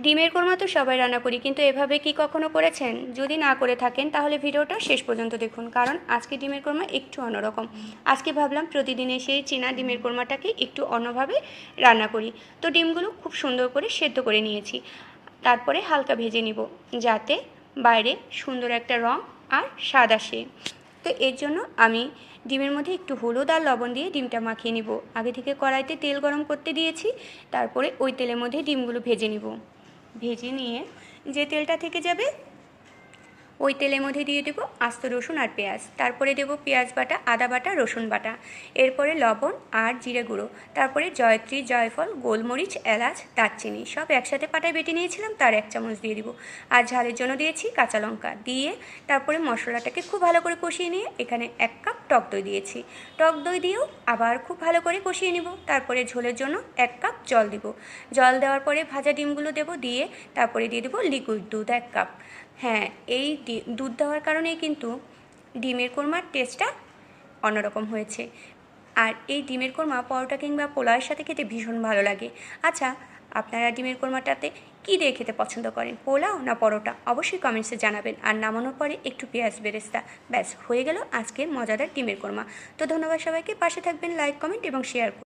ডিমের কোরমা তো সবাই রান্না করি, কিন্তু এভাবে কি কখনো করেছেন? যদি না করে থাকেন তাহলে ভিডিওটা শেষ পর্যন্ত দেখুন, কারণ আজকে ডিমের কোরমা একটু অন্যরকম। আজকে ভাবলাম প্রতিদিনের সেই চীনা ডিমের কোরমাটাকে একটু অন্যভাবে রান্না করি। তো ডিমগুলো খুব সুন্দর করে সেদ্ধ করে নিয়েছি, তারপরে হালকা ভেজে নিব যাতে বাইরে সুন্দর একটা রং আর স্বাদ আসে। তো এর জন্য আমি ডিমের মধ্যে একটু হলুদ আর লবণ দিয়ে ডিমটা মাখিয়ে নিব। আগে থেকে কড়াইতে তেল গরম করতে দিয়েছি, তারপরে ওই তেলের মধ্যে ডিমগুলো ভেজে নিব। ভেজে নিয়ে যে তেলটা থেকে যাবে ওই তেলের মধ্যে দিয়ে দেবো আস্ত রসুন আর পেঁয়াজ, তারপরে দেবো পেঁয়াজ বাটা, আদা বাটা, রসুন বাটা, এরপরে লবণ আর জিরে গুঁড়ো, তারপরে জয়ত্রী, জয়ফল, গোলমরিচ, এলাচ, দারচিনি সব একসাথে পাটায় বেটে নিয়েছিলাম, তার 1 চামচ দিয়ে দিব। আর ঝালের জন্য দিয়েছি কাঁচা লঙ্কা দিয়ে, তারপরে মশলাটাকে খুব ভালো করে কষিয়ে নিয়ে এখানে 1 কাপ টক দই দিয়েছি। টক দই দিয়েও আবার খুব ভালো করে কষিয়ে নিব। তারপরে ঝোলের জন্য 1 কাপ জল দিব। জল দেওয়ার পরে ভাজা ডিমগুলো দেবো, দিয়ে তারপরে দিয়ে দেবো লিকুইড দুধ 1 কাপ। হ্যাঁ, এই দুধ দেওয়ার কারণেই কিন্তু ডিমের কোরমার টেস্টটা অন্যরকম হয়েছে। আর এই ডিমের কোরমা পরোটা কিংবা পোলাওয়ের সাথে খেতে ভীষণ ভালো লাগে। আচ্ছা, আপনারা ডিমের কোরমাটাতে কী দিয়ে খেতে পছন্দ করেন, পোলাও না পরোটা? অবশ্যই কমেন্টসে জানাবেন। আর নামানোর পরে একটু পেঁয়াজ বেরেস্তা, ব্যাস হয়ে গেল আজকের মজাদার ডিমের কোরমা। তো ধন্যবাদ সবাইকে, পাশে থাকবেন, লাইক, কমেন্ট এবং শেয়ার।